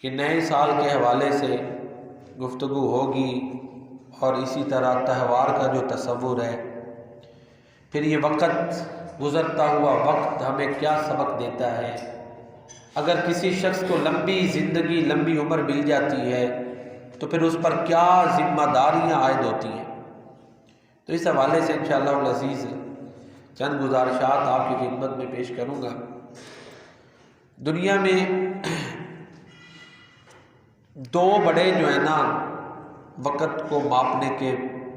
کہ نئے سال کے حوالے سے گفتگو ہوگی اور اسی طرح تہوار کا جو تصور ہے، پھر یہ وقت گزرتا ہوا وقت ہمیں کیا سبق دیتا ہے، اگر کسی شخص کو لمبی زندگی لمبی عمر مل جاتی ہے تو پھر اس پر کیا ذمہ داریاں عائد ہوتی ہیں۔ تو اس حوالے سے انشاءاللہ العزیز چند گزارشات آپ کی خدمت میں پیش کروں گا۔ دنیا میں دو بڑے جو ہے نا وقت کو ماپنے کے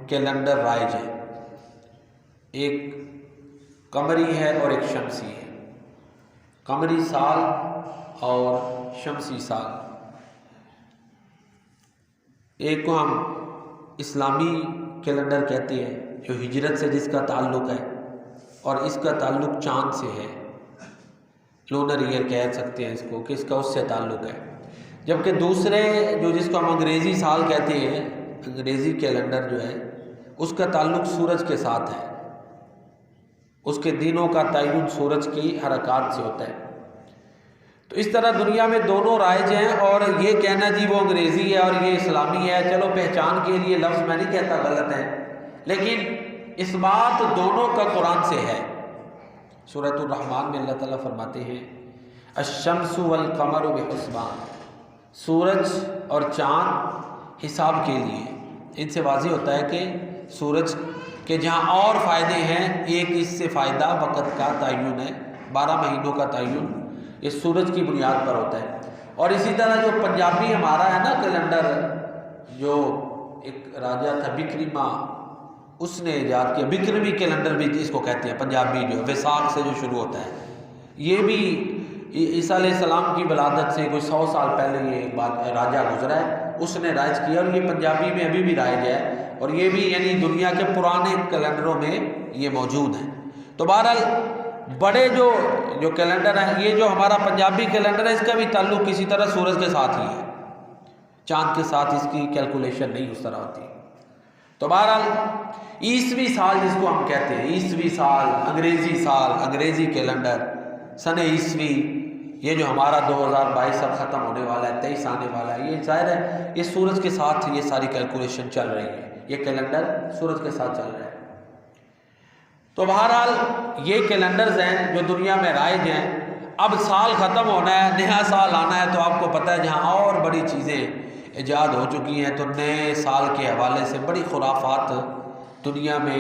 کیلنڈر رائج ہیں، ایک قمری ہے اور ایک شمسی ہے۔ قمری سال اور شمسی سال، ایک کو ہم اسلامی کیلنڈر کہتے ہیں جو ہجرت سے جس کا تعلق ہے، اور اس کا تعلق چاند سے ہے، لونر ایئر کہہ سکتے ہیں اس کو، کہ اس کا اس سے تعلق ہے۔ جبکہ دوسرے جو جس کو ہم انگریزی سال کہتے ہیں، انگریزی کیلنڈر جو ہے اس کا تعلق سورج کے ساتھ ہے، اس کے دنوں کا تعین سورج کی حرکات سے ہوتا ہے۔ تو اس طرح دنیا میں دونوں رائج ہیں، اور یہ کہنا جی وہ انگریزی ہے اور یہ اسلامی ہے، چلو پہچان کے لیے لفظ میں نہیں کہتا غلط ہے، لیکن اس بات دونوں کا قرآن سے ہے۔ سورۃ الرحمن میں اللہ تعالیٰ فرماتے ہیں الشمس والقمر بحسبان، سورج اور چاند حساب کے لیے۔ ان سے واضح ہوتا ہے کہ سورج کے جہاں اور فائدے ہیں، ایک اس سے فائدہ وقت کا تعین ہے، 12 مہینوں کا تعین یہ سورج کی بنیاد پر ہوتا ہے۔ اور اسی طرح جو پنجابی ہمارا ہے نا کیلنڈر، جو ایک راجہ تھا بکرما، اس نے ایجاد کیا، بکرمی کیلنڈر بھی اس کو کہتے ہیں، پنجابی جو ویساکھ سے جو شروع ہوتا ہے، یہ بھی عیسیٰ علیہ السلام کی ولادت سے کوئی 100 سال پہلے یہ ایک بات راجہ گزرا ہے، اس نے رائج کیا، اور یہ پنجابی میں ابھی بھی رائج ہے، اور یہ بھی یعنی دنیا کے پرانے کیلنڈروں میں یہ موجود ہے۔ تو بہرحال بڑے جو کیلنڈر ہیں، یہ جو ہمارا پنجابی کیلنڈر ہے اس کا بھی تعلق کسی طرح سورج کے ساتھ ہی ہے، چاند کے ساتھ اس کی کیلکولیشن نہیں اس طرح ہوتی۔ تو بہرحال عیسوی سال جس کو ہم کہتے ہیں، عیسوی سال، انگریزی سال، انگریزی کیلنڈر، سن عیسوی، یہ جو ہمارا 2022 اب ختم ہونے والا ہے، 23 آنے والا ہے، یہ ظاہر ہے یہ سورج کے ساتھ یہ ساری کیلکولیشن چل رہی ہے، یہ کیلنڈر سورج کے ساتھ چل رہا ہے۔ تو بہرحال یہ کیلنڈرز ہیں جو دنیا میں رائج ہیں۔ اب سال ختم ہونا ہے، نیا سال آنا ہے، تو آپ کو پتہ ہے جہاں اور بڑی چیزیں ایجاد ہو چکی ہیں، تو نئے سال کے حوالے سے بڑی خرافات دنیا میں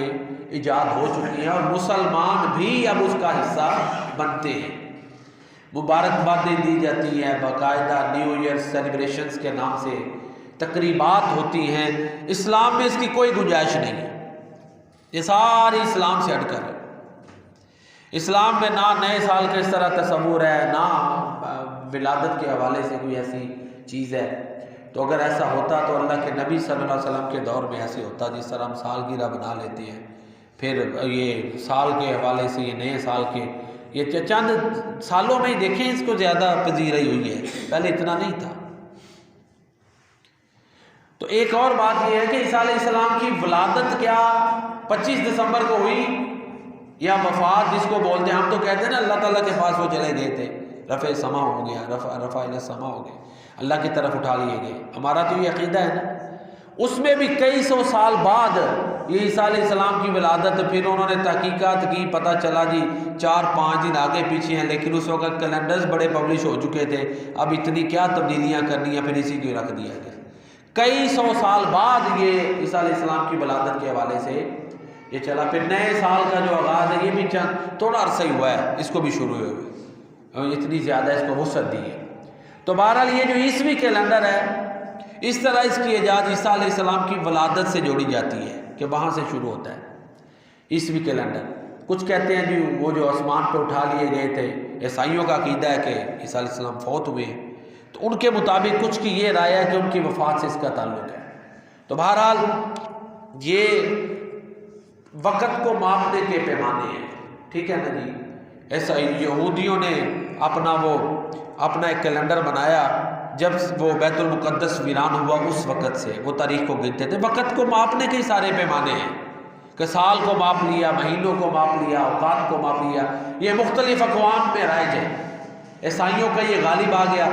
ایجاد ہو چکی ہیں، اور مسلمان بھی اب اس کا حصہ بنتے ہیں۔ مبارکبادیں دی جاتی ہیں، باقاعدہ نیو ایئر سیلیبریشنز کے نام سے تقریبات ہوتی ہیں۔ اسلام میں اس کی کوئی گنجائش نہیں ہے، یہ ساری اسلام سے ہٹ کر ہے۔ اسلام میں نہ نئے سال کا اس طرح تصور ہے، نہ ولادت کے حوالے سے کوئی ایسی چیز ہے۔ تو اگر ایسا ہوتا تو اللہ کے نبی صلی اللہ علیہ وسلم کے دور میں ایسے ہوتا، جس طرح ہم سالگرہ بنا لیتے ہیں، پھر یہ سال کے حوالے سے یہ نئے سال کے یہ چند سالوں میں ہی دیکھیں اس کو زیادہ پذیرائی ہوئی ہے، پہلے اتنا نہیں تھا۔ تو ایک اور بات یہ ہے کہ عیسیٰ علیہ السلام کی ولادت کیا 25 دسمبر کو ہوئی، یا وفات جس کو بولتے ہیں، ہم تو کہتے ہیں نا اللہ تعالیٰ کے پاس وہ چلے گئے تھے، رفع سما ہو گیا، رفع الی السما ہو گئے، اللہ کی طرف اٹھا لیے گئے، ہمارا تو یہ عقیدہ ہے نا۔ اس میں بھی کئی سو سال بعد یہ عیسیٰ علیہ السلام کی ولادت، پھر انہوں نے تحقیقات کی، پتہ چلا جی 4-5 دن آگے پیچھے ہیں، لیکن اس وقت کیلنڈرز بڑے پبلش ہو چکے تھے، اب اتنی کیا تبدیلیاں کرنی ہیں، پھر اسی کو رکھ دیا گیا۔ کئی سو سال بعد یہ عیسیٰ علیہ السلام کی ولادت کے حوالے سے یہ چلا۔ پھر نئے سال کا جو آغاز ہے، یہ بھی چند تھوڑا عرصہ ہی ہوا ہے، اس کو بھی شروع ہوئے، اتنی زیادہ اس کو وسعت دی ہے۔ تو بہرحال یہ جو عیسوی کیلنڈر ہے، اس طرح اس کی ایجاد عیسیٰ علیہ السلام کی ولادت سے جوڑی جاتی ہے کہ وہاں سے شروع ہوتا ہے عیسوی کیلنڈر۔ کچھ کہتے ہیں جی وہ جو آسمان پہ اٹھا لیے گئے تھے، عیسائیوں کا عقیدہ ہے کہ عیسیٰ علیہ السلام فوت ہوئے ہیں، تو ان کے مطابق کچھ کی یہ رائے ہے کہ ان کی وفات سے اس کا تعلق ہے۔ تو بہرحال یہ وقت کو ماپنے کے پیمانے ہیں، ٹھیک ہے نا جی۔ ایسا یہودیوں نے اپنا ایک کیلنڈر بنایا، جب وہ بیت المقدس ویران ہوا اس وقت سے وہ تاریخ کو گنتے تھے۔ وقت کو ماپنے کے سارے پیمانے ہیں کہ سال کو ماپ لیا، مہینوں کو ماپ لیا، اوقات کو ماپ لیا، یہ مختلف اقوام میں رائج ہے۔ عیسائیوں کا یہ غالب آ گیا،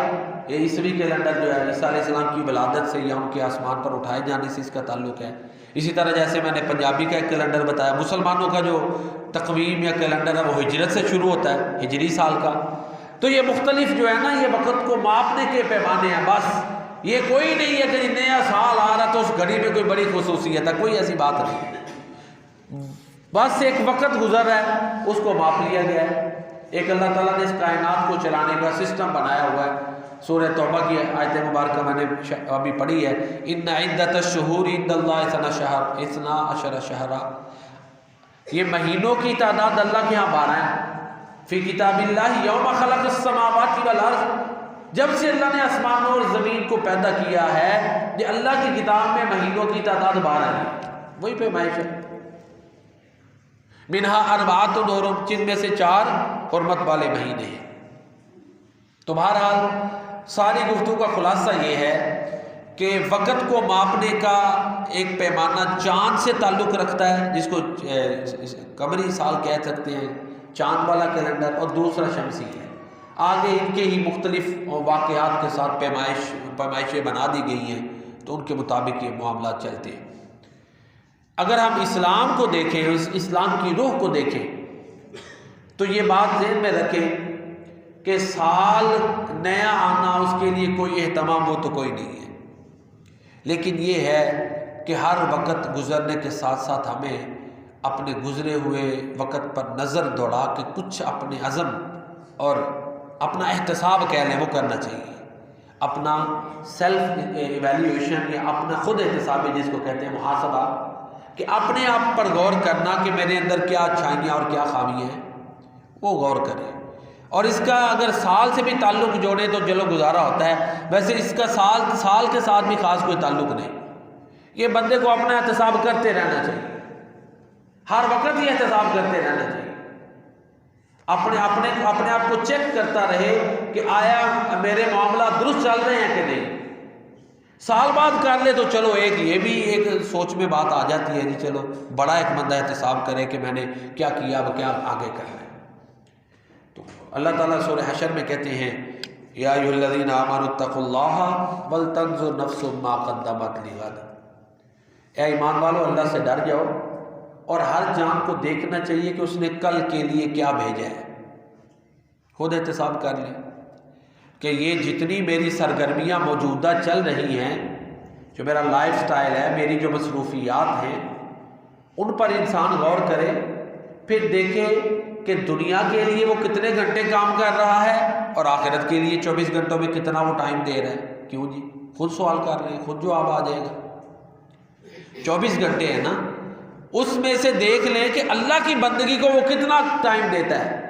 یہ عیسوی کیلنڈر جو ہے عیسیٰ علیہ السلام کی ولادت سے یا ان کے آسمان پر اٹھائے جانے سے اس کا تعلق ہے۔ اسی طرح جیسے میں نے پنجابی کا ایک کیلنڈر بتایا، مسلمانوں کا جو تقویم یا کیلنڈر ہے وہ ہجرت سے شروع ہوتا ہے، ہجری سال کا۔ تو یہ مختلف جو ہے نا یہ وقت کو ماپنے کے پیمانے ہیں، بس یہ کوئی نہیں ہے کہ نیا سال آ رہا تو اس گھڑی میں کوئی بڑی خصوصیت ہے، کوئی ایسی بات نہیں، بس ایک وقت گزر رہا ہے اس کو ماپ لیا گیا ہے۔ ایک اللہ تعالیٰ نے اس کائنات کو چلانے کا سسٹم بنایا ہوا ہے۔ سورہ توبہ کی آیت مبارکہ میں نے ابھی پڑھی ہے، ان عدۃ الشہور عند اللہ 12 شہرا، یہ مہینوں کی تعداد اللہ کے ہاں 12 ہے۔ فی کتاب اللہ یوم خلق السماوات والارض، جب سے اللہ نے آسمانوں اور زمین کو پیدا کیا ہے یہ اللہ کی کتاب میں مہینوں کی تعداد 12 ہے، وہی پیمائش ہے۔ منہا اربعۃ حرم، جن میں سے 4 حرمت والے مہینے ہیں۔ تو بہرحال ساری گفتگو کا خلاصہ یہ ہے کہ وقت کو ماپنے کا ایک پیمانہ چاند سے تعلق رکھتا ہے، جس کو قمری سال کہہ سکتے ہیں، چاند والا کیلنڈر، اور دوسرا شمسی ہے۔ آگے ان کے ہی مختلف واقعات کے ساتھ پیمائشیں بنا دی گئی ہیں، تو ان کے مطابق یہ معاملات چلتے ہیں۔ اگر ہم اسلام کو دیکھیں، اسلام کی روح کو دیکھیں، تو یہ بات ذہن میں رکھیں کہ سال نیا آنا اس کے لیے کوئی اہتمام ہو تو کوئی نہیں ہے، لیکن یہ ہے کہ ہر وقت گزرنے کے ساتھ ساتھ ہمیں اپنے گزرے ہوئے وقت پر نظر دوڑا کے کچھ اپنے عزم اور اپنا احتساب کہہ لیں وہ کرنا چاہیے، اپنا سیلف ایویلیویشن یا اپنا خود احتساب جس کو کہتے ہیں محاسبہ، کہ اپنے آپ پر غور کرنا کہ میرے اندر کیا اچھائیاں اور کیا خامیاں ہیں، وہ غور کریں۔ اور اس کا اگر سال سے بھی تعلق جوڑیں تو چلو گزارا ہوتا ہے، ویسے اس کا سال کے ساتھ بھی خاص کوئی تعلق نہیں۔ یہ بندے کو اپنا احتساب کرتے رہنا چاہیے، ہر وقت یہ احتساب کرتے رہنا چاہیے، اپنے آپ کو چیک کرتا رہے کہ آیا میرے معاملات درست چل رہے ہیں کہ نہیں۔ سال بعد کر لے تو چلو ایک یہ بھی ایک سوچ میں بات آ جاتی ہے، جی چلو بڑا ایک بندہ احتساب کرے کہ میں نے کیا کیا، اب کیا آگے کرنا ہے۔ تو اللہ تعالیٰ سورہ حشر میں کہتے ہیں، یا ایھا الذین آمنوا اتقوا اللہ ولتنظر نفس ما قدمت لغد، اے ایمان والو اللہ سے ڈر جاؤ اور ہر جان کو دیکھنا چاہیے کہ اس نے کل کے لیے کیا بھیجا ہے۔ خود احتساب کر لیں کہ یہ جتنی میری سرگرمیاں موجودہ چل رہی ہیں، جو میرا لائف سٹائل ہے، میری جو مصروفیات ہیں، ان پر انسان غور کرے، پھر دیکھے کہ دنیا کے لیے وہ کتنے گھنٹے کام کر رہا ہے اور آخرت کے لیے 24 گھنٹوں میں کتنا وہ ٹائم دے رہا ہے۔ کیوں جی؟ خود سوال کر رہے ہیں، خود جواب آ جائے گا۔ 24 گھنٹے ہیں نا، اس میں سے دیکھ لیں کہ اللہ کی بندگی کو وہ کتنا ٹائم دیتا ہے،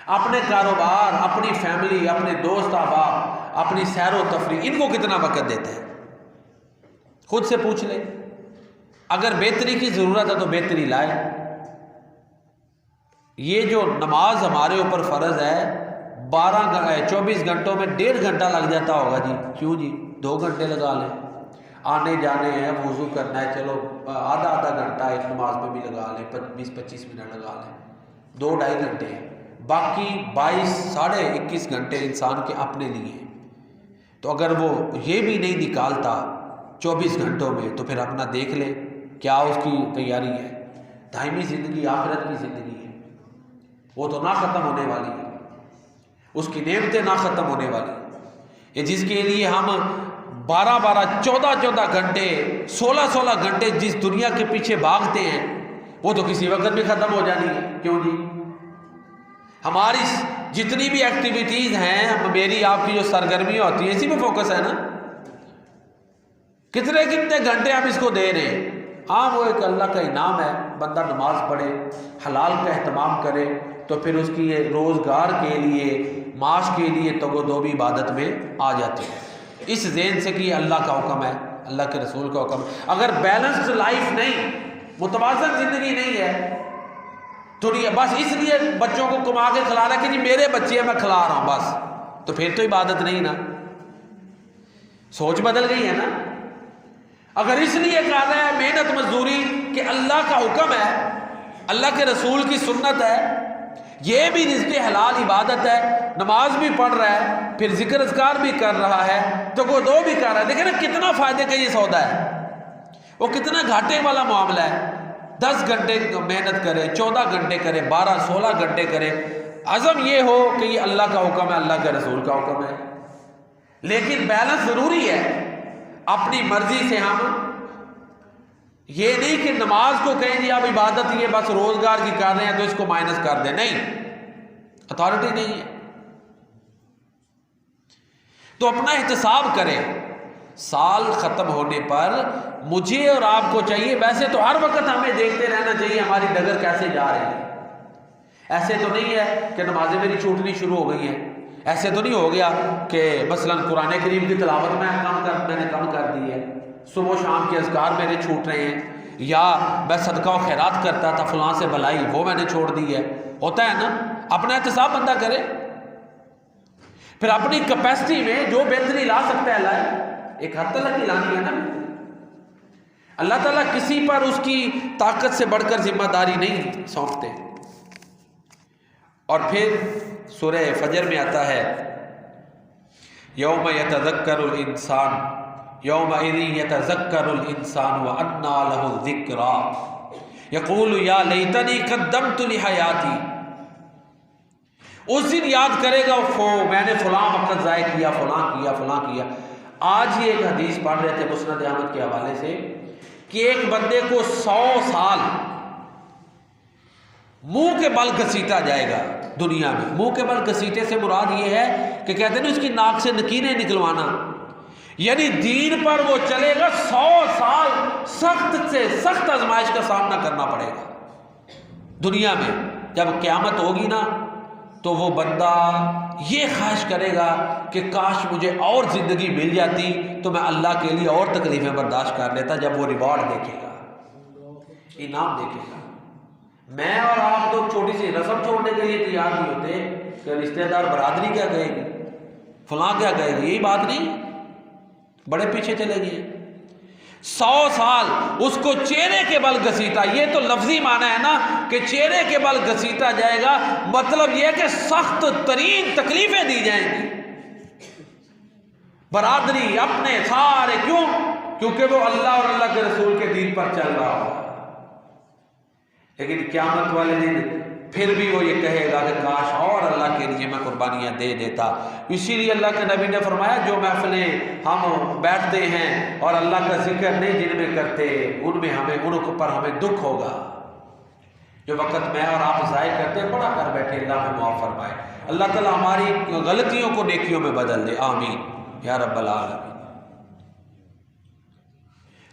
اپنے کاروبار، اپنی فیملی، اپنے دوست احباب، اپنی سیر و تفریح، ان کو کتنا وقت دیتا ہے۔ خود سے پوچھ لیں، اگر بہتری کی ضرورت ہے تو بہتری لائے۔ یہ جو نماز ہمارے اوپر فرض ہے 24 گھنٹوں میں 1.5 گھنٹہ لگ جاتا ہوگا جی، کیوں جی 2 گھنٹے لگا لیں، آنے جانے ہیں، وضو کرنا ہے، چلو آدھا گھنٹہ ایک نماز میں بھی لگا لیں، 20-25 منٹ لگا لیں، 2-2.5 گھنٹے ہیں، باقی 22-21 گھنٹے انسان کے اپنے لیے۔ تو اگر وہ یہ بھی نہیں نکالتا 24 گھنٹوں میں تو پھر اپنا دیکھ لے کیا اس کی تیاری ہے۔ دائمی زندگی آخرت کی زندگی ہے، وہ تو نہ ختم ہونے والی ہے، اس کی نعمتیں نہ ختم ہونے والی ہیں۔ یہ جس کے لیے ہم 12-12 14-14 گھنٹے 16-16 گھنٹے جس دنیا کے پیچھے بھاگتے ہیں وہ تو کسی وقت بھی ختم ہو جانی ہے۔ کیوں جی؟ ہماری جتنی بھی ایکٹیویٹیز ہیں، میری آپ کی جو سرگرمیاں ہوتی ہیں، اسی میں فوکس ہے نا۔ کتنے گھنٹے ہم اس کو دے رہے ہیں۔ ہاں وہ ایک اللہ کا انعام ہے، بندہ نماز پڑھے، حلال کا اہتمام کرے تو پھر اس کی روزگار کے لیے، معاش کے لیے تگو بھی عبادت میں آ جاتی ہے، اس ذہن سے کہ یہ اللہ کا حکم ہے، اللہ کے رسول کا حکم ہے۔ اگر بیلنسڈ لائف نہیں، متوازن زندگی نہیں ہے تو بس اس لیے بچوں کو کما کے کھلا رہا ہے کہ جی میرے بچے ہیں میں کھلا رہا ہوں بس، تو پھر تو عبادت نہیں نا، سوچ بدل گئی ہے نا۔ اگر اس لیے کہا رہا ہے محنت مزدوری کہ اللہ کا حکم ہے، اللہ کے رسول کی سنت ہے، یہ بھی رزق حلال عبادت ہے، نماز بھی پڑھ رہا ہے، پھر ذکر اذکار بھی کر رہا ہے، تو وہ دو بھی کر رہا ہے، دیکھیں نا کتنا فائدے کا یہ سودا ہے، وہ کتنا گھاٹے والا معاملہ ہے۔ 10 گھنٹے محنت کرے، 14 گھنٹے کرے، 12 16 گھنٹے کرے، عزم یہ ہو کہ یہ اللہ کا حکم ہے، اللہ کے رسول کا حکم ہے، لیکن بیلنس ضروری ہے۔ اپنی مرضی سے ہم یہ نہیں کہ نماز کو کہیں جی آپ عبادت یہ بس روزگار کی کر رہے ہیں تو اس کو مائنس کر دیں، نہیں، اتھارٹی نہیں ہے۔ تو اپنا احتساب کریں، سال ختم ہونے پر مجھے اور آپ کو چاہیے، ویسے تو ہر وقت ہمیں دیکھتے رہنا چاہیے ہماری ڈگر کیسے جا رہی ہے۔ ایسے تو نہیں ہے کہ نمازیں میری چھوٹنی شروع ہو گئی ہیں، ایسے تو نہیں ہو گیا کہ مثلا قرآن کریم کی تلاوت میں نے کم کر دی ہے، صبح و شام کے اذکار میرے چھوٹ رہے ہیں، یا میں صدقہ و خیرات کرتا تھا فلاں سے بھلائی وہ میں نے چھوڑ دی ہے۔ ہوتا ہے نا، اپنا احتساب بندہ کرے، پھر اپنی کیپیسٹی میں جو بہتری لا سکتا ہے لائے، ایک حد تک کی لانی ہے نا۔ اللہ تعالیٰ کسی پر اس کی طاقت سے بڑھ کر ذمہ داری نہیں سونپتے۔ اور پھر سورہ فجر میں آتا ہے یوم یتذکر الانسان یومئذ یتذکر الانسان وانى له الذکریٰ یقول یا لیتنی قدمت لحیاتی۔ اس دن یاد کرے گا میں نے فلاں وقت ضائع کیا، فلاں کیا۔ آج ہی ایک حدیث پڑھ رہے تھے مسند احمد کے حوالے سے کہ ایک بندے کو 100 سال منہ کے بل گھسیٹا جائے گا دنیا میں۔ منہ کے بل گھسیٹے سے مراد یہ ہے کہ کہتے ہیں اس کی ناک سے نکیریں نکلوانا، یعنی دین پر وہ چلے گا 100 سال، سخت سے سخت آزمائش کا سامنا کرنا پڑے گا دنیا میں۔ جب قیامت ہوگی نا تو وہ بندہ یہ خواہش کرے گا کہ کاش مجھے اور زندگی مل جاتی تو میں اللہ کے لیے اور تکلیفیں برداشت کر لیتا۔ جب وہ ریوارڈ دیکھے گا، انعام دیکھے گا۔ میں اور آپ تو چھوٹی سی رسم چھوڑنے کے لیے تیار نہیں ہوتے کہ رشتہ دار برادری کیا کہے گی، فلاں کیا کہے گی، یہی بات نہیں، بڑے پیچھے چلے گئے۔ 100 سال اس کو چہرے کے بل گھسیٹا، یہ تو لفظی معنی ہے نا کہ چہرے کے بل گھسیٹا جائے گا، مطلب یہ کہ سخت ترین تکلیفیں دی جائیں گی۔ برادری اپنے سارے، کیونکہ وہ اللہ اور اللہ کے رسول کے دین پر چل رہا ہو۔ لیکن قیامت والے دن پھر بھی وہ یہ کہے گا کہ کاش اور اللہ کے لیے میں قربانیاں دے دیتا۔ اسی لیے اللہ کے نبی نے فرمایا جو محفلیں ہم بیٹھتے ہیں اور اللہ کا ذکر نہیں جن میں کرتے، ان پر ہمیں دکھ ہوگا۔ جو وقت میں اور آپ ضائع کرتے ہیں بڑا کر بیٹھے، اللہ ہمیں معاف فرمائے۔ اللہ تعالیٰ ہماری غلطیوں کو نیکیوں میں بدل دے، آمین یا رب العالمین۔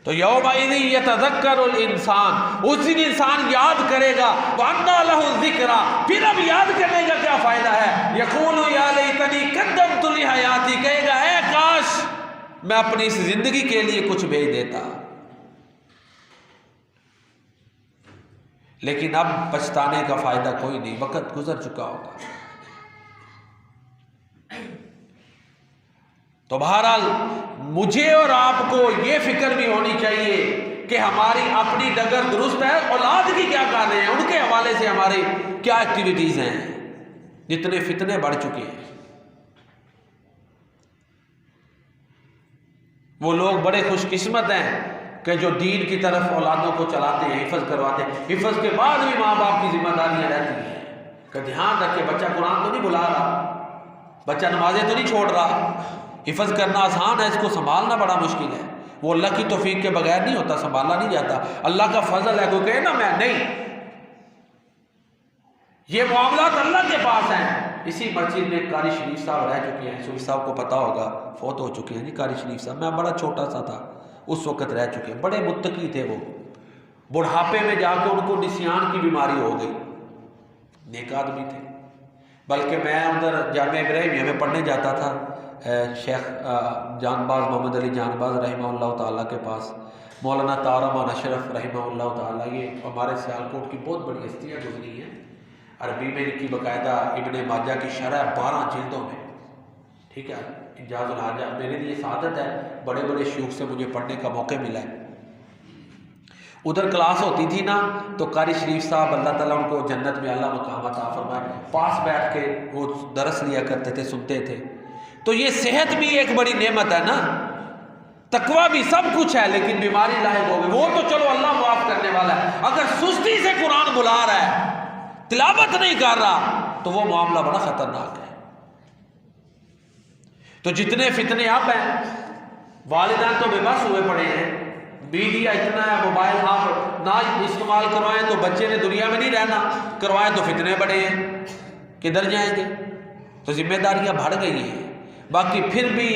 تو یومئذ یتذکر الانسان، اس دن انسان یاد کرے گا، وَأَنَّىٰ لَهُ الذِّکْرَىٰ، پھر اب یاد کرنے کا کیا فائدہ ہے؟ یقول یا لیتنی قدمت لحیاتی، کہے گا اے کاش میں اپنی اس زندگی کے لیے کچھ بھیج دیتا۔ لیکن اب پچھتانے کا فائدہ کوئی نہیں، وقت گزر چکا ہوگا۔ تو بہرحال مجھے اور آپ کو یہ فکر بھی ہونی چاہیے کہ ہماری اپنی ڈگر درست ہے، اولاد کی کیا کر رہے ہیں، ان کے حوالے سے ہماری کیا ایکٹیویٹیز ہیں۔ جتنے فتنے بڑھ چکے ہیں، وہ لوگ بڑے خوش قسمت ہیں کہ جو دین کی طرف اولادوں کو چلاتے ہیں، حفظ کرواتے ہیں۔ حفظ کے بعد بھی ماں باپ کی ذمہ داریاں رہتی ہیں کہ دھیان رکھے بچہ قرآن تو نہیں بھلا رہا، بچہ نمازیں تو نہیں چھوڑ رہا۔ حفظ کرنا آسان ہے، اس کو سنبھالنا بڑا مشکل ہے۔ وہ اللہ کی توفیق کے بغیر نہیں ہوتا، سنبھالا نہیں جاتا۔ اللہ کا فضل ہے، کوئی کہے نا میں نہیں، یہ معاملات اللہ کے پاس ہیں۔ اسی مسجد میں قاری شریف صاحب رہ چکے ہیں، سوری صاحب کو پتا ہوگا، فوت ہو چکے ہیں جی قاری شریف صاحب۔ میں بڑا چھوٹا سا تھا اس وقت رہ چکے ہیں، بڑے متقی تھے وہ۔ بڑھاپے میں جا کے ان کو نسیان کی بیماری ہو گئی، نیک آدمی تھے۔ بلکہ میں ادھر جامعہ ابراہیمیہ میں پڑھنے جاتا تھا، شیخ جان باز محمد علی جان باز رحمہ اللہ تعالیٰ کے پاس، مولانا طارمان اشرف رحمہ اللہ تعالیٰ، یہ ہمارے سیالکوٹ کی بہت بڑی ہستیاں گزری ہیں۔ عربی میں ان کی باقاعدہ ابن ماجہ کی شرح 12 جلدوں میں، ٹھیک ہے، انجاز الحاجہ۔ میرے لیے سعادت ہے، بڑے بڑے شیوخ سے مجھے پڑھنے کا موقع ملا ہے۔ ادھر کلاس ہوتی تھی نا تو قاری شریف صاحب اللہ تعالیٰ ان کو جنت میں اعلیٰ مقام عطا فرمائے پاس بیٹھ کے وہ درس لیا کرتے تھے، سنتے تھے۔ تو یہ صحت بھی ایک بڑی نعمت ہے نا، تقویٰ بھی سب کچھ ہے، لیکن بیماری لاحق ہو گئی وہ تو چلو اللہ معاف کرنے والا ہے، اگر سستی سے قرآن بلا رہا ہے، تلاوت نہیں کر رہا، تو وہ معاملہ بڑا خطرناک ہے۔ تو جتنے فتنے اب ہیں، والدین تو بے بس ہوئے پڑے ہیں، میڈیا اتنا ہے، موبائل آپ نہ استعمال کروائیں تو بچے نے دنیا میں نہیں رہنا، کروائیں تو فتنے بڑے ہیں، کدھر جائیں گے؟ تو ذمہ داریاں بڑھ گئی ہیں۔ باقی پھر بھی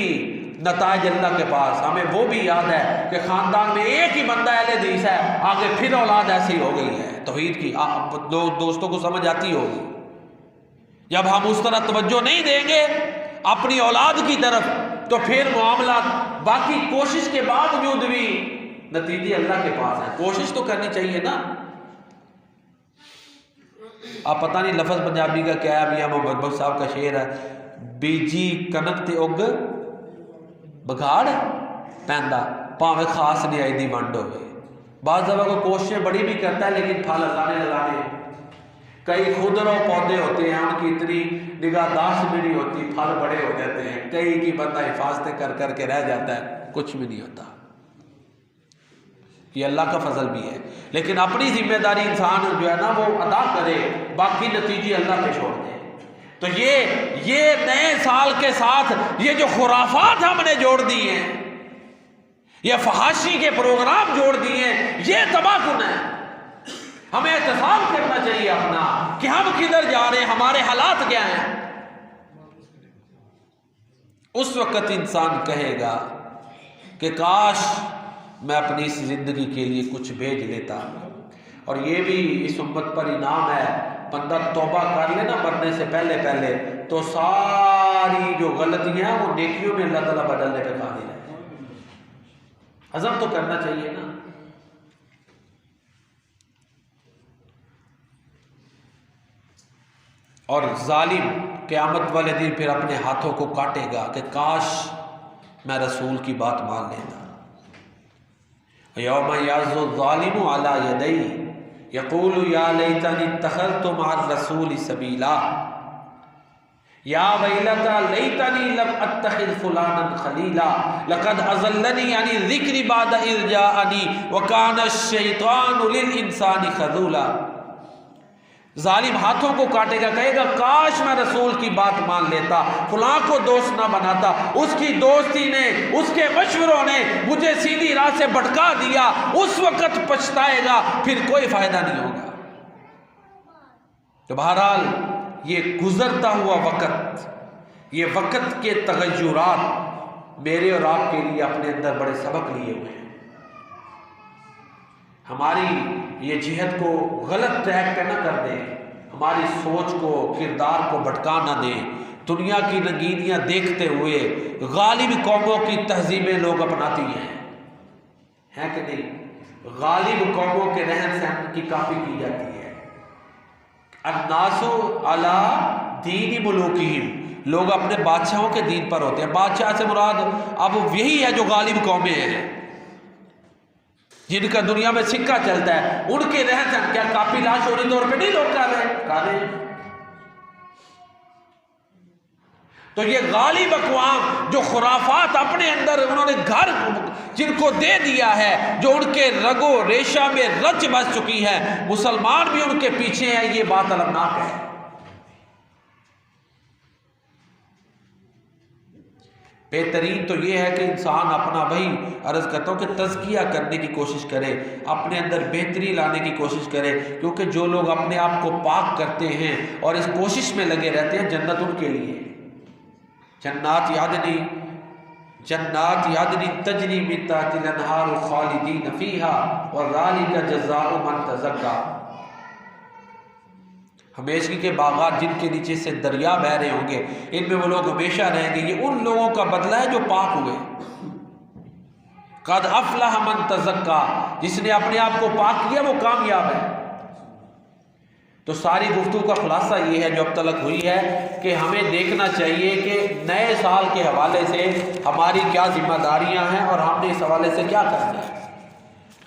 نتائج اللہ کے پاس۔ ہمیں وہ بھی یاد ہے کہ خاندان میں ایک ہی بندہ اہل حدیث ہے، آگے پھر اولاد ایسی ہو گئی ہے توحید کی، دوستوں کو سمجھ آتی ہوگی۔ جب ہم اس طرح توجہ نہیں دیں گے اپنی اولاد کی طرف تو پھر معاملات، باقی کوشش کے باوجود بھی نتیجے اللہ کے پاس ہیں۔ کوشش تو کرنی چاہیے نا۔ آپ پتہ نہیں لفظ پنجابی کا کیا ہے، میاں محمد صاحب کا شعر ہے، بیجی کنک تے اگ بگاڑ پیندا پاویں خاص نیائی دی ونڈ ہوئے۔ بعض دفعہ کو کوششیں بڑی بھی کرتا ہے لیکن پھل اللہ نے لگانے۔ کئی خودرو پودے ہوتے ہیں، ان کی اتنی نگہداشت بھی نہیں ہوتی، پھل بڑے ہو جاتے ہیں۔ کئی کی بندہ حفاظتیں کر کر کے رہ جاتا ہے، کچھ بھی نہیں ہوتا۔ یہ اللہ کا فضل بھی ہے، لیکن اپنی ذمہ داری انسان جو ہے نا وہ ادا کرے، باقی نتیجے اللہ پہ چھوڑ دے۔ تو یہ نئے سال کے ساتھ یہ جو خرافات ہم نے جوڑ دی ہیں، یہ فحاشی کے پروگرام جوڑ دیے ہیں، یہ تباہ کن ہے۔ ہمیں احتساب کرنا چاہیے اپنا کہ ہم کدھر جا رہے ہیں، ہمارے حالات کیا ہیں۔ اس وقت انسان کہے گا کہ کاش میں اپنی اس زندگی کے لیے کچھ بھیج لیتا۔ اور یہ بھی اس امت پر انعام ہے، بندہ توبہ کر لے نا مرنے سے پہلے تو ساری جو غلطیاں ہیں وہ نیکیوں میں اللہ تعالیٰ بدلنے پہ قادر ہے۔ ہضم تو کرنا چاہیے نا۔ اور ظالم قیامت والے دن پھر اپنے ہاتھوں کو کاٹے گا کہ کاش میں رسول کی بات مان لیتا۔ یوم یعض الظالم علی یدیہ یقول یا لیتنی اتخذت مع الرسول سبیلا یا ویلتی لیتنی لم اتخذ فلانا خلیلا لقد اضلنی عن الذکر بعد اذ جاءنی وکان الشیطان للانسان خذولا۔ ظالم ہاتھوں کو کاٹے گا، کہے گا کاش میں رسول کی بات مان لیتا، فلاں کو دوست نہ بناتا، اس کی دوستی نے، اس کے مشوروں نے مجھے سیدھی راہ سے بھٹکا دیا۔ اس وقت پچھتائے گا، پھر کوئی فائدہ نہیں ہوگا۔ تو بہرحال یہ گزرتا ہوا وقت، یہ وقت کے تغیرات میرے اور آپ کے لیے اپنے اندر بڑے سبق لیے ہوئے ہیں۔ ہماری یہ جہت کو غلط ٹریک پہ نہ کر دیں، ہماری سوچ کو، کردار کو بھٹکا نہ دیں۔ دنیا کی رنگینیاں دیکھتے ہوئے غالب قوموں کی تہذیبیں لوگ اپناتی ہیں کہ نہیں؟ غالب قوموں کے رہن سہن کی کاپی کی جاتی ہے۔ الناس علی دین ملوکہم، لوگ اپنے بادشاہوں کے دین پر ہوتے ہیں۔ بادشاہ سے مراد اب یہی ہے جو غالب قومیں ہیں، جن کا دنیا میں سکہ چلتا ہے، ان کے رہن سہن کیا کاپی لاشعوری طور پہ نہیں لوگ کر رہے ہیں۔ تو یہ غالب اقوام جو خرافات اپنے اندر انہوں نے گھر جن کو دے دیا ہے، جو ان کے رگ و ریشہ میں رچ بس چکی ہے، مسلمان بھی ان کے پیچھے ہیں، یہ بات المناک ہے۔ بہترین تو یہ ہے کہ انسان اپنا، وہی عرض کرتا ہوں کہ تزکیہ کرنے کی کوشش کرے، اپنے اندر بہتری لانے کی کوشش کرے، کیونکہ جو لوگ اپنے آپ کو پاک کرتے ہیں اور اس کوشش میں لگے رہتے ہیں، جنت ان کے لیے۔ جنات یادنی تجری من تحتها الانہار خالدین فیہا وذالک جزاء من تزکی۔ ہمیشگی کے باغات جن کے نیچے سے دریا بہہ رہے ہوں گے، ان میں وہ لوگ ہمیشہ رہیں گے۔ یہ ان لوگوں کا بدلہ ہے جو پاک ہوئے۔ قد افلح من تزکی، جس نے اپنے آپ کو پاک کیا وہ کامیاب ہے۔ تو ساری گفتگو کا خلاصہ یہ ہے جو اب تک ہوئی ہے کہ ہمیں دیکھنا چاہیے کہ نئے سال کے حوالے سے ہماری کیا ذمہ داریاں ہیں اور ہم نے اس حوالے سے کیا کرنا ہے۔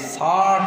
60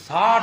60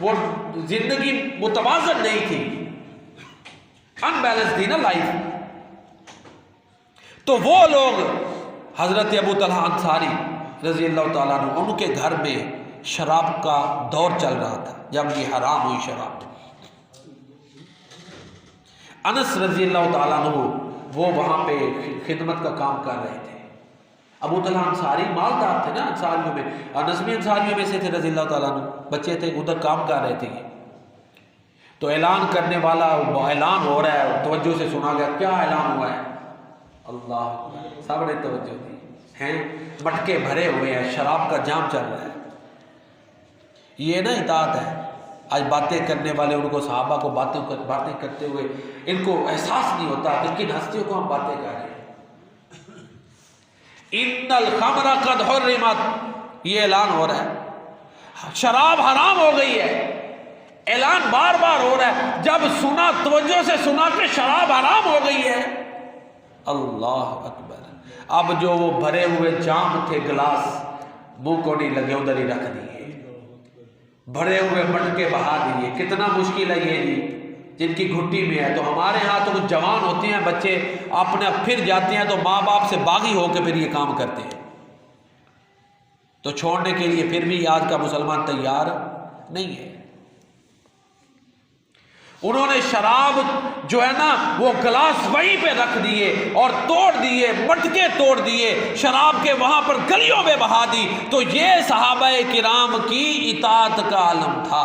وہ زندگی متوازن نہیں تھی، ان بیلنس تھی نا لائف۔ تو وہ لوگ حضرت ابو طلحہ انصاری رضی اللہ تعالیٰ عنہ، ان کے گھر میں شراب کا دور چل رہا تھا جب یہ حرام ہوئی شراب۔ انس رضی اللہ تعالیٰ عنہ وہ وہاں پہ خدمت کا کام کر رہے تھے۔ ابو طلحہ انصاری مالدار تھے نا انصاریوں میں، انس بھی انصاریوں میں سے تھے رضی اللہ تعالیٰ عنہ، بچے تھے، ادھر کام کر رہے تھے۔ تو اعلان کرنے والا اعلان ہو رہا ہے، توجہ سے سنا گیا، کیا اعلان ہوا ہے؟ اللہ، سب نے توجہ دی ہیں، مٹکے بھرے ہوئے ہیں، شراب کا جام چل رہا ہے۔ یہ نا اطاعت ہے۔ آج باتیں کرنے والے ان کو صحابہ کو باتیں کرتے ہوئے ان کو احساس نہیں ہوتا کہ کن ہستیوں کو ہم باتیں کر رہے ہیں۔ ان الخمر قد حرمت، یہ اعلان ہو رہا ہے، شراب حرام ہو گئی ہے، اعلان بار بار ہو رہا ہے۔ جب سنا، توجہ سے سنا کہ شراب حرام ہو گئی ہے، اللہ اکبر، اب جو وہ بھرے ہوئے جام تھے، گلاس منہ کو نہیں لگے، ادھر ہی رکھ دیے، بھرے ہوئے مٹکے بہا دیے۔ کتنا مشکل ہے یہ جی، جن کی گھٹی میں ہے۔ تو ہمارے ہاں تو کچھ جوان ہوتے ہیں بچے، اپنے پھر جاتے ہیں تو ماں باپ سے باغی ہو کے پھر یہ کام کرتے ہیں، تو چھوڑنے کے لیے پھر بھی آج کا مسلمان تیار نہیں ہے۔ انہوں نے شراب جو ہے نا وہ گلاس وہیں پہ رکھ دیے اور توڑ دیے، مٹکے توڑ دیے، شراب کے وہاں پر گلیوں میں بہا دی۔ تو یہ صحابہ کرام کی اطاعت کا علم تھا۔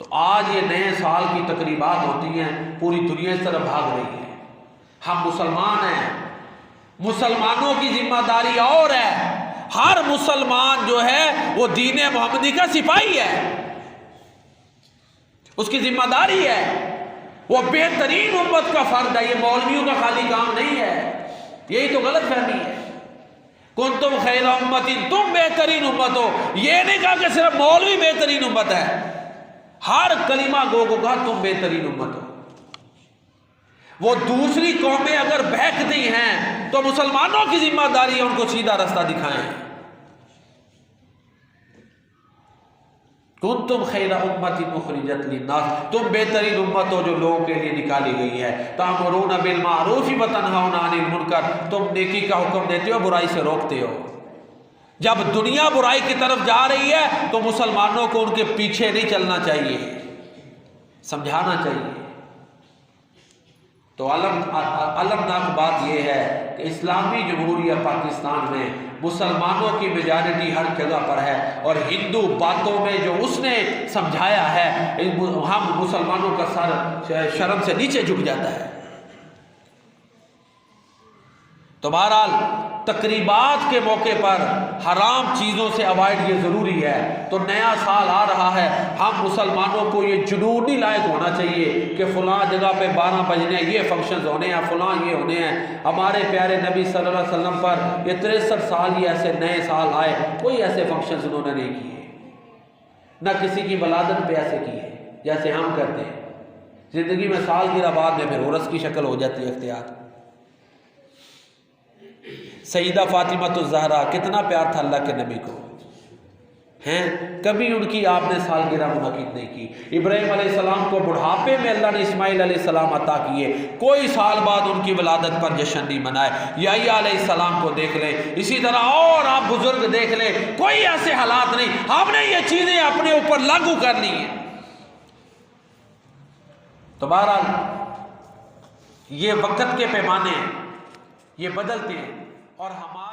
تو آج یہ نئے سال کی تقریبات ہوتی ہیں، پوری دنیا اس طرف بھاگ رہی ہے۔ ہم مسلمان ہیں، مسلمانوں کی ذمہ داری اور ہے۔ ہر مسلمان جو ہے وہ دین محمدی کا سپاہی ہے، اس کی ذمہ داری ہے، وہ بہترین امت کا فرد ہے۔ یہ مولویوں کا خالی کام نہیں ہے، یہی تو غلط فہمی ہے۔ کنتم خیر امت، تم بہترین امت ہو، یہ نہیں کہا کہ صرف مولوی بہترین امت ہے، ہر کلمہ گو کو کہا تم بہترین امت ہو۔ وہ دوسری قومیں اگر بہکتی ہیں تو مسلمانوں کی ذمہ داری ہے ان کو سیدھا رستہ دکھائیں۔ کنتم خیر امت اخرجت للناس، تم بہترین امت ہو جو لوگوں کے لیے نکالی گئی ہے۔ تأمرون بالمعروف وتنہون عن المنکر، تم نیکی کا حکم دیتے ہو، برائی سے روکتے ہو۔ جب دنیا برائی کی طرف جا رہی ہے تو مسلمانوں کو ان کے پیچھے نہیں چلنا چاہیے، سمجھانا چاہیے۔ تو المناک بات یہ ہے کہ اسلامی جمہوریہ پاکستان میں مسلمانوں کی میجارٹی ہر جگہ پر ہے، اور ہندو باتوں میں جو اس نے سمجھایا ہے ہم مسلمانوں کا سر شرم سے نیچے جھک جاتا ہے۔ تو بہرحال تقریبات کے موقع پر حرام چیزوں سے اوائڈ یہ ضروری ہے۔ تو نیا سال آ رہا ہے، ہم مسلمانوں کو یہ جنونی لائق ہونا چاہیے کہ فلاں جگہ پہ 12 بجنے یہ فنکشنز ہونے ہیں، فلاں یہ ہونے ہیں۔ ہمارے پیارے نبی صلی اللہ علیہ وسلم پر یہ 63 سال یہ ایسے نئے سال آئے، کوئی ایسے فنکشنز انہوں نے نہیں کیے، نہ کسی کی ولادت پہ ایسے کیے جیسے ہم کرتے ہیں۔ زندگی میں سالگرہ بعد میں پھر عرس کی شکل ہو جاتی ہے اختیار۔ سیدہ فاطمہ الزہرا، کتنا پیار تھا اللہ کے نبی کو، ہیں کبھی ان کی آپ نے سالگرہ منعقد نہیں کی۔ ابراہیم علیہ السلام کو بڑھاپے میں اللہ نے اسماعیل علیہ السلام عطا کیے، کوئی سال بعد ان کی ولادت پر جشن نہیں منائے۔ یحییٰ علیہ السلام کو دیکھ لیں، اسی طرح اور آپ بزرگ دیکھ لیں، کوئی ایسے حالات نہیں۔ ہم نے یہ چیزیں اپنے اوپر لاگو کر لی ہیں۔ تو بہرحال یہ وقت کے پیمانے یہ بدلتے ہیں، اور ہمارے